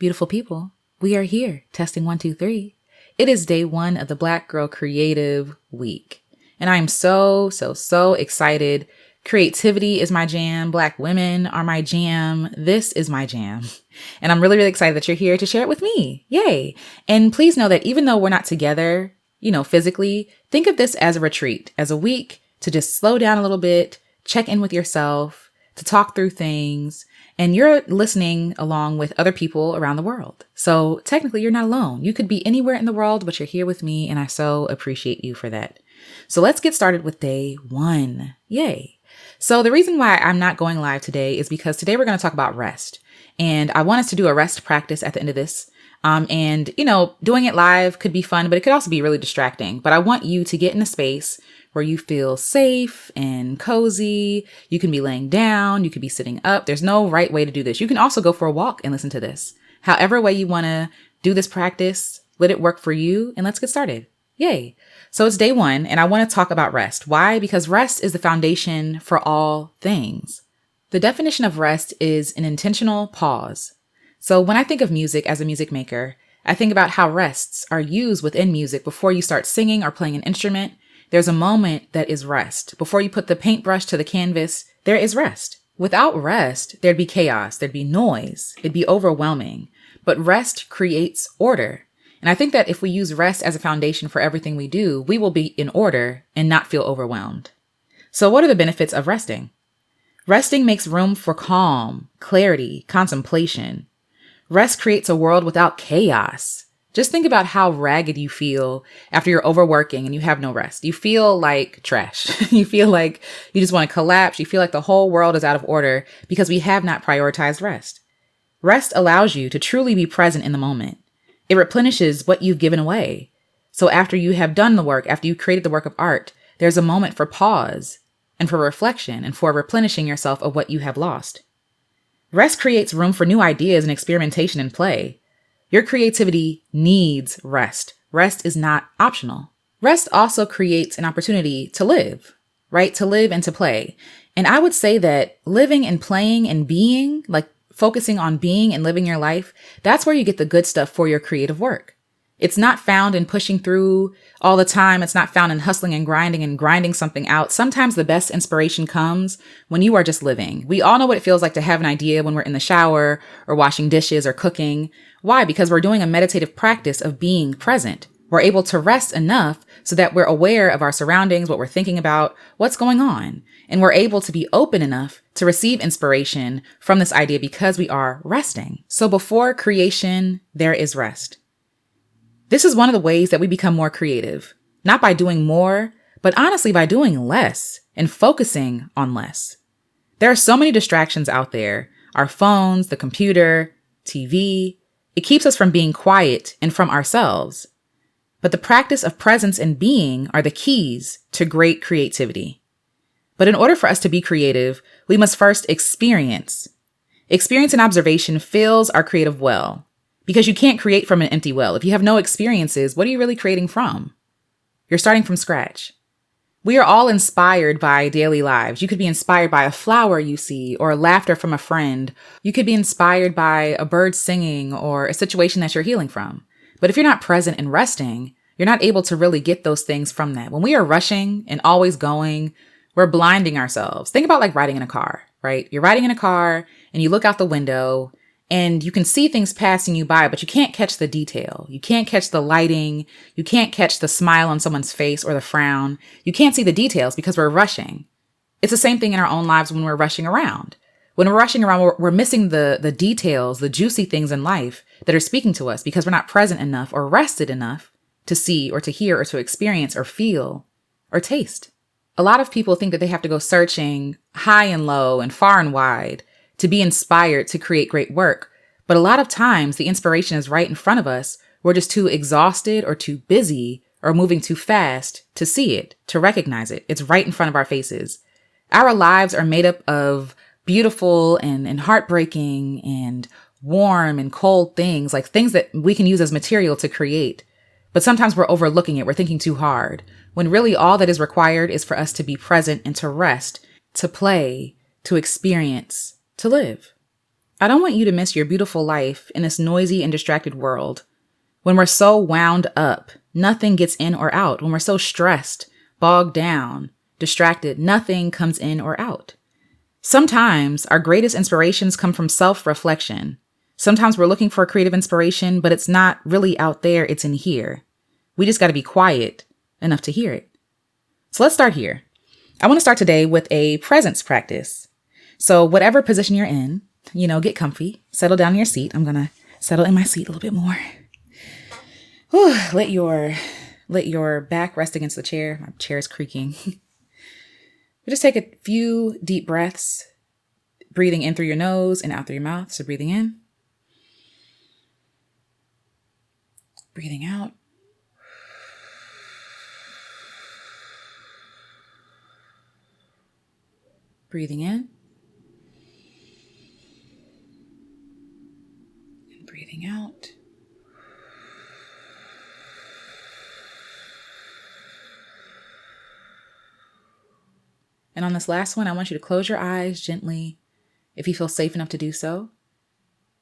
Beautiful people, we are here. Testing 1, 2, 3. It is day 1 of the Black Girl Creative Week. And I am so excited. Creativity is my jam. Black women are my jam. This is my jam. And I'm really excited that you're here to share it with me. Yay. And please know that even though we're not together, physically, think of this as a retreat, as a week to just slow down a little bit, check in with yourself, to talk through things. And you're listening along with other people around the world. So technically you're not alone. You could be anywhere in the world, but you're here with me. And I so appreciate you for that. So let's get started with day 1. Yay. So the reason why I'm not going live today is because today we're going to talk about rest. And I want us to do a rest practice at the end of this. Doing it live could be fun, but it could also be really distracting. But I want you to get in a space where you feel safe and cozy. You can be laying down. You could be sitting up. There's no right way to do this. You can also go for a walk and listen to this. However way you want to do this practice, let it work for you. And let's get started. Yay. So it's day 1 and I want to talk about rest. Why? Because rest is the foundation for all things. The definition of rest is an intentional pause. So when I think of music as a music maker, I think about how rests are used within music before you start singing or playing an instrument. There's a moment that is rest. Before you put the paintbrush to the canvas, there is rest. Without rest, there'd be chaos, there'd be noise, it'd be overwhelming. But rest creates order. And I think that if we use rest as a foundation for everything we do, we will be in order and not feel overwhelmed. So what are the benefits of resting? Resting makes room for calm, clarity, contemplation. Rest creates a world without chaos. Just think about how ragged you feel after you're overworking and you have no rest. You feel like trash. You feel like you just want to collapse. You feel like the whole world is out of order because we have not prioritized rest. Rest allows you to truly be present in the moment. It replenishes what you've given away. So after you have done the work, after you created the work of art, there's a moment for pause and for reflection and for replenishing yourself of what you have lost. Rest creates room for new ideas and experimentation and play. Your creativity needs rest. Rest is not optional. Rest also creates an opportunity to live, right? To live and to play. And I would say that living and playing and being, like focusing on being and living your life, that's where you get the good stuff for your creative work. It's not found in pushing through all the time. It's not found in hustling and grinding something out. Sometimes the best inspiration comes when you are just living. We all know what it feels like to have an idea when we're in the shower or washing dishes or cooking. Why? Because we're doing a meditative practice of being present. We're able to rest enough so that we're aware of our surroundings, what we're thinking about, what's going on. And we're able to be open enough to receive inspiration from this idea because we are resting. So before creation, there is rest. This is one of the ways that we become more creative, not by doing more, but honestly by doing less and focusing on less. There are so many distractions out there, our phones, the computer, TV. It keeps us from being quiet and from ourselves. But the practice of presence and being are the keys to great creativity. But in order for us to be creative, we must first experience. Experience and observation fills our creative well. Because you can't create from an empty well. If you have no experiences, what are you really creating from? You're starting from scratch. We are all inspired by daily lives. You could be inspired by a flower you see or laughter from a friend. You could be inspired by a bird singing or a situation that you're healing from. But if you're not present and resting, you're not able to really get those things from that. When we are rushing and always going, we're blinding ourselves. Think about like riding in a car, right? You're riding in a car and you look out the window and you can see things passing you by, but you can't catch the detail. You can't catch the lighting. You can't catch the smile on someone's face or the frown. You can't see the details because we're rushing. It's the same thing in our own lives when we're rushing around. When we're rushing around, we're missing the details, the juicy things in life that are speaking to us because we're not present enough or rested enough to see or to hear or to experience or feel or taste. A lot of people think that they have to go searching high and low and far and wide to be inspired to create great work. But a lot of times the inspiration is right in front of us. We're just too exhausted or too busy or moving too fast to see it, to recognize it. It's right in front of our faces. Our lives are made up of beautiful and heartbreaking and warm and cold things, like things that we can use as material to create. But sometimes we're overlooking it. We're thinking too hard when really all that is required is for us to be present and to rest, to play, to experience, to live. I don't want you to miss your beautiful life in this noisy and distracted world. When we're so wound up, nothing gets in or out. When we're so stressed, bogged down, distracted, nothing comes in or out. Sometimes our greatest inspirations come from self-reflection. Sometimes we're looking for creative inspiration, but it's not really out there, it's in here. We just got to be quiet enough to hear it. So let's start here. I want to start today with a presence practice. So whatever position you're in, get comfy, settle down in your seat. I'm going to settle in my seat a little bit more. Whew, let your back rest against the chair. My chair is creaking. Just take a few deep breaths, breathing in through your nose and out through your mouth. So breathing in, breathing out. Breathing in and breathing out. And on this last one, I want you to close your eyes gently if you feel safe enough to do so.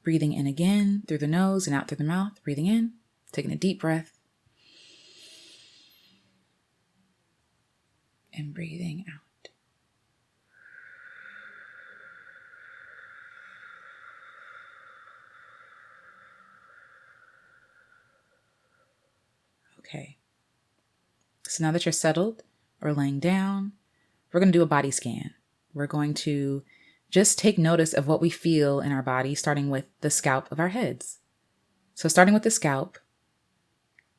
Breathing in again through the nose and out through the mouth. Breathing in, taking a deep breath. And breathing out. Okay. So now that you're settled or laying down, we're going to do a body scan. We're going to just take notice of what we feel in our body, starting with the scalp of our heads. So starting with the scalp,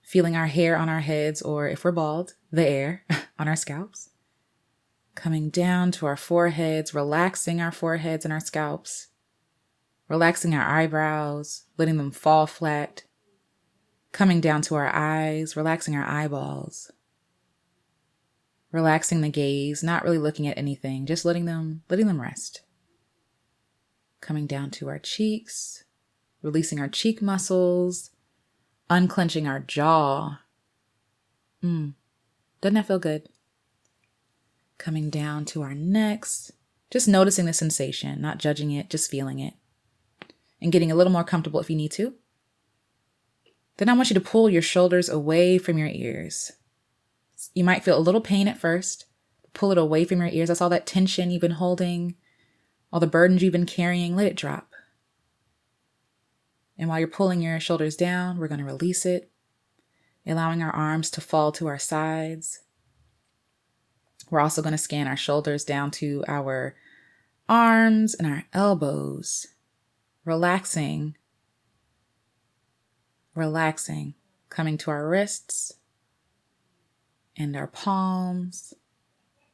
feeling our hair on our heads, or if we're bald, the air on our scalps. Coming down to our foreheads, relaxing our foreheads and our scalps. Relaxing our eyebrows, letting them fall flat. Coming down to our eyes, relaxing our eyeballs. Relaxing the gaze, not really looking at anything, just letting them rest. Coming down to our cheeks, releasing our cheek muscles, unclenching our jaw. Doesn't that feel good? Coming down to our necks, just noticing the sensation, not judging it, just feeling it. And getting a little more comfortable if you need to. Then I want you to pull your shoulders away from your ears. You might feel a little pain at first. Pull it away from your ears. That's all that tension you've been holding, all the burdens you've been carrying. Let it drop. And while you're pulling your shoulders down, we're going to release it, allowing our arms to fall to our sides. We're also going to scan our shoulders down to our arms and our elbows, relaxing, coming to our wrists and our palms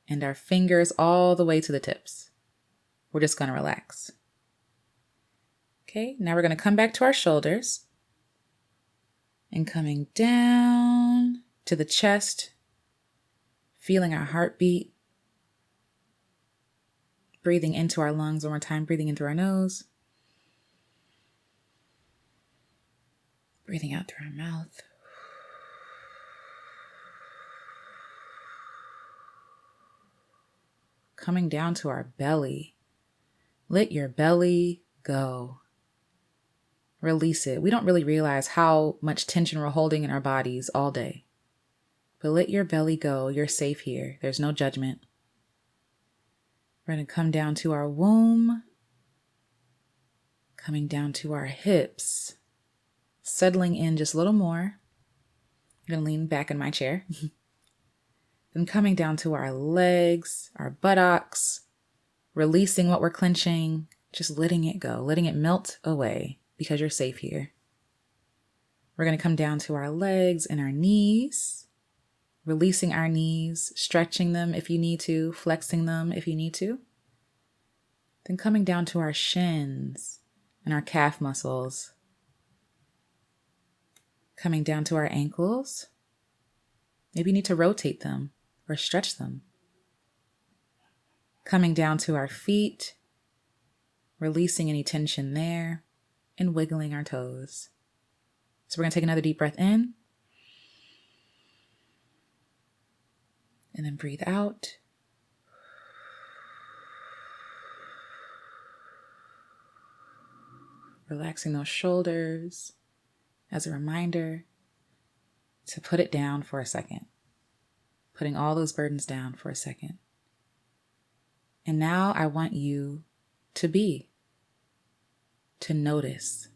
and our fingers all the way to the tips. We're just going to relax. Okay, now we're going to come back to our shoulders and coming down to the chest, feeling our heartbeat, breathing into our lungs one more time, breathing in through our nose, breathing out through our mouth. Coming down to our belly. Let your belly go. Release it. We don't really realize how much tension we're holding in our bodies all day. But let your belly go. You're safe here. There's no judgment. We're going to come down to our womb. Coming down to our hips. Settling in just a little more. I'm going to lean back in my chair. Then coming down to our legs, our buttocks, releasing what we're clenching, just letting it go, letting it melt away because you're safe here. We're going to come down to our legs and our knees, releasing our knees, stretching them if you need to, flexing them if you need to. Then coming down to our shins and our calf muscles, coming down to our ankles. Maybe you need to rotate them or stretch them. Coming down to our feet, releasing any tension there, and wiggling our toes. So we're going to take another deep breath in. And then breathe out. Relaxing those shoulders as a reminder to put it down for a second. Putting all those burdens down for a second. And now I want you to be, to notice.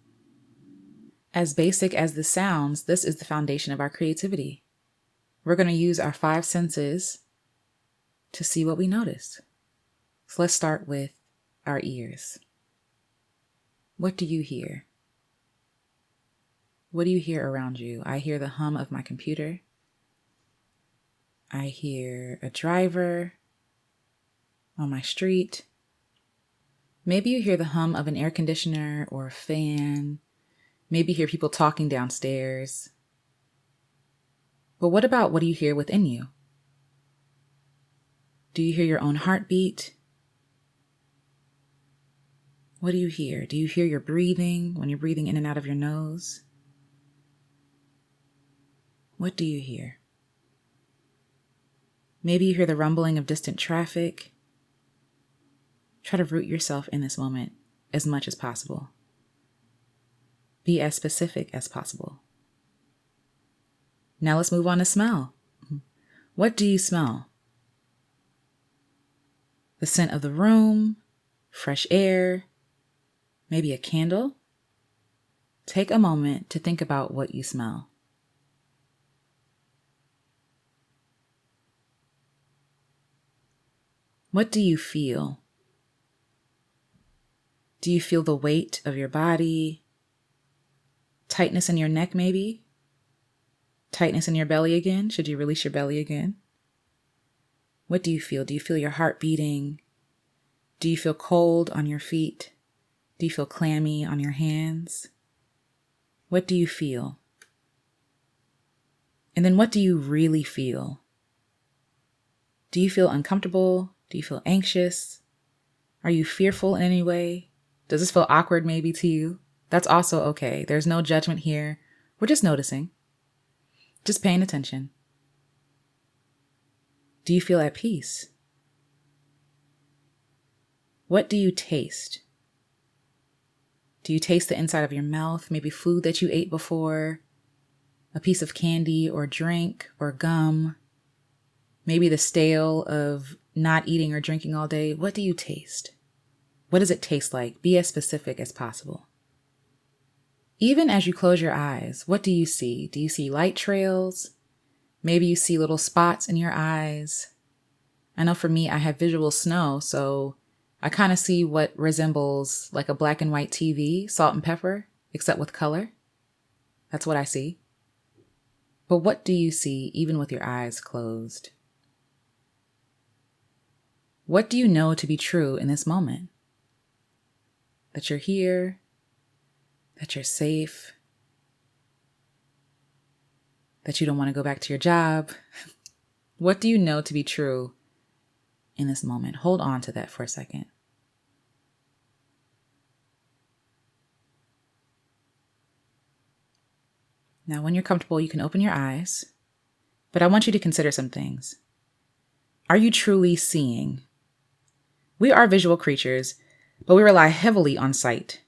As basic as this sounds, this is the foundation of our creativity. We're going to use our 5 senses to see what we notice. So let's start with our ears. What do you hear? What do you hear around you? I hear the hum of my computer. I hear a driver on my street. Maybe you hear the hum of an air conditioner or a fan. Maybe you hear people talking downstairs. But what do you hear within you? Do you hear your own heartbeat? What do you hear? Do you hear your breathing when you're breathing in and out of your nose? What do you hear? Maybe you hear the rumbling of distant traffic. Try to root yourself in this moment as much as possible. Be as specific as possible. Now let's move on to smell. What do you smell? The scent of the room, fresh air, maybe a candle. Take a moment to think about what you smell. What do you feel? Do you feel the weight of your body? Tightness in your neck, maybe? Tightness in your belly again? Should you release your belly again? What do you feel? Do you feel your heart beating? Do you feel cold on your feet? Do you feel clammy on your hands? What do you feel? And then what do you really feel? Do you feel uncomfortable? Do you feel anxious? Are you fearful in any way? Does this feel awkward maybe to you? That's also okay. There's no judgment here. We're just noticing. Just paying attention. Do you feel at peace? What do you taste? Do you taste the inside of your mouth? Maybe food that you ate before? A piece of candy or drink or gum? Maybe the stale of not eating or drinking all day. What do you taste? What does it taste like? Be as specific as possible. Even as you close your eyes, what do you see? Do you see light trails? Maybe you see little spots in your eyes. I know for me, I have visual snow, so I kind of see what resembles like a black and white TV, salt and pepper, except with color. That's what I see. But what do you see even with your eyes closed? What do you know to be true in this moment? That you're here, that you're safe, that you don't want to go back to your job. What do you know to be true in this moment? Hold on to that for a second. Now, when you're comfortable, you can open your eyes, but I want you to consider some things. Are you truly seeing? We are visual creatures, but we rely heavily on sight.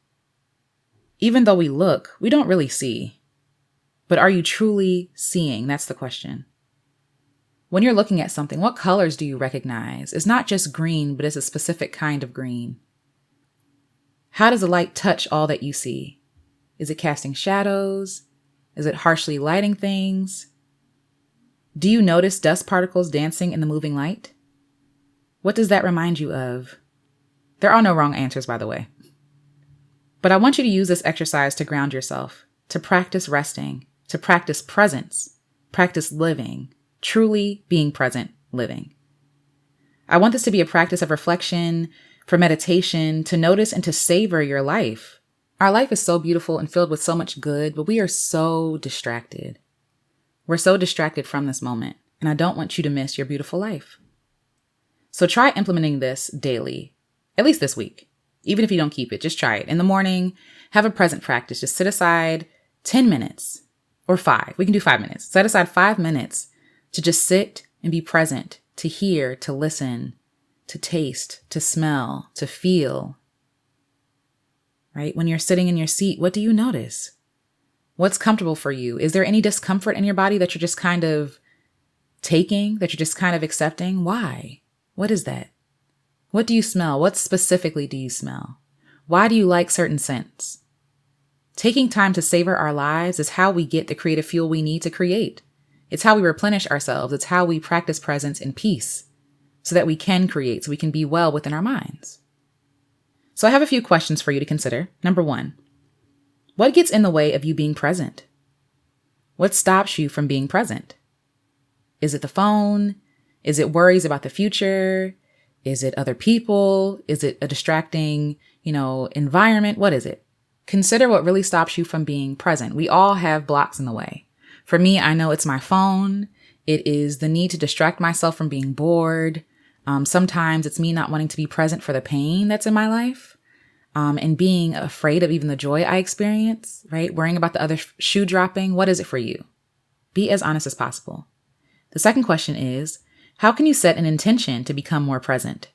Even though we look, we don't really see. But are you truly seeing? That's the question. When you're looking at something, what colors do you recognize? It's not just green, but it's a specific kind of green. How does the light touch all that you see? Is it casting shadows? Is it harshly lighting things? Do you notice dust particles dancing in the moving light? What does that remind you of? There are no wrong answers, by the way. But I want you to use this exercise to ground yourself, to practice resting, to practice presence, practice living, truly being present, living. I want this to be a practice of reflection, for meditation, to notice and to savor your life. Our life is so beautiful and filled with so much good, but we are so distracted. We're so distracted from this moment, and I don't want you to miss your beautiful life. So try implementing this daily, at least this week. Even if you don't keep it, just try it. In the morning, have a present practice. Just sit aside 10 minutes or 5. We can do 5 minutes. Set aside 5 minutes to just sit and be present, to hear, to listen, to taste, to smell, to feel. right? When you're sitting in your seat, what do you notice? What's comfortable for you? Is there any discomfort in your body that you're just kind of taking, that you're just kind of accepting? Why? What is that? What do you smell? What specifically do you smell? Why do you like certain scents? Taking time to savor our lives is how we get the creative fuel we need to create. It's how we replenish ourselves. It's how we practice presence and peace so that we can create, so we can be well within our minds. So I have a few questions for you to consider. Number 1, what gets in the way of you being present? What stops you from being present? Is it the phone? Is it worries about the future? Is it other people? Is it a distracting, environment? What is it? Consider what really stops you from being present. We all have blocks in the way. For me, I know it's my phone. It is the need to distract myself from being bored. Sometimes it's me not wanting to be present for the pain that's in my life, and being afraid of even the joy I experience, right? Worrying about the other shoe dropping. What is it for you? Be as honest as possible. The second question is, how can you set an intention to become more present?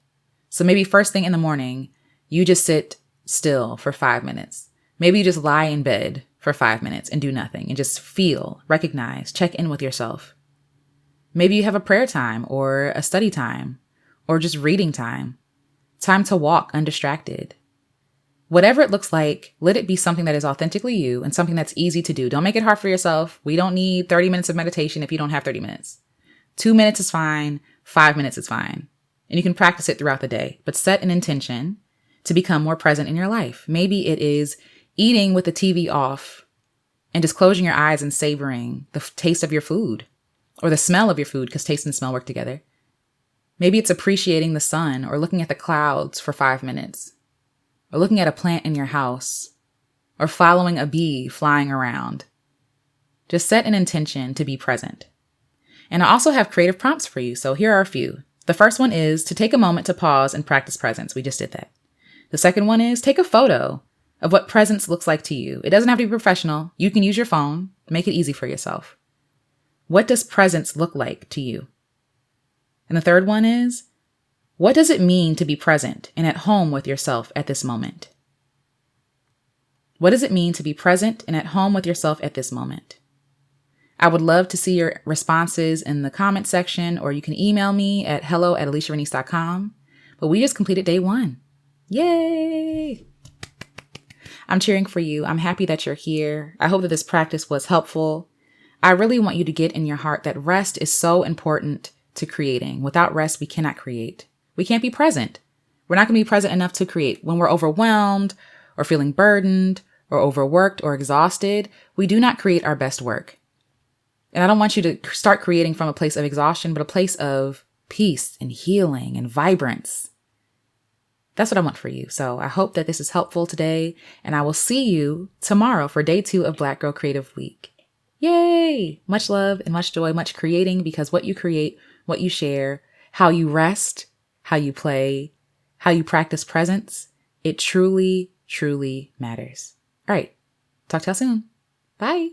So maybe first thing in the morning, you just sit still for 5 minutes. Maybe you just lie in bed for 5 minutes and do nothing and just feel, recognize, check in with yourself. Maybe you have a prayer time or a study time or just reading time to walk undistracted. Whatever it looks like, let it be something that is authentically you and something that's easy to do. Don't make it hard for yourself. We don't need 30 minutes of meditation if you don't have 30 minutes. 2 minutes is fine. 5 minutes is fine. And you can practice it throughout the day, but set an intention to become more present in your life. Maybe it is eating with the TV off and just closing your eyes and savoring the taste of your food or the smell of your food, because taste and smell work together. Maybe it's appreciating the sun or looking at the clouds for 5 minutes or looking at a plant in your house or following a bee flying around. Just set an intention to be present. And I also have creative prompts for you. So here are a few. The first one is to take a moment to pause and practice presence. We just did that. The second one is take a photo of what presence looks like to you. It doesn't have to be professional. You can use your phone. Make it easy for yourself. What does presence look like to you? And the third one is, what does it mean to be present and at home with yourself at this moment? What does it mean to be present and at home with yourself at this moment? I would love to see your responses in the comment section, or you can email me at hello@aliciarenese.com. But we just completed day 1. Yay! I'm cheering for you. I'm happy that you're here. I hope that this practice was helpful. I really want you to get in your heart that rest is so important to creating. Without rest, we cannot create. We can't be present. We're not going to be present enough to create. When we're overwhelmed or feeling burdened or overworked or exhausted, we do not create our best work. And I don't want you to start creating from a place of exhaustion, but a place of peace and healing and vibrance. That's what I want for you. So I hope that this is helpful today, and I will see you tomorrow for day 2 of Black Girl Creative Week. Yay! Much love and much joy, much creating, because what you create, what you share, how you rest, how you play, how you practice presence, it truly, truly matters. All right. Talk to y'all soon. Bye.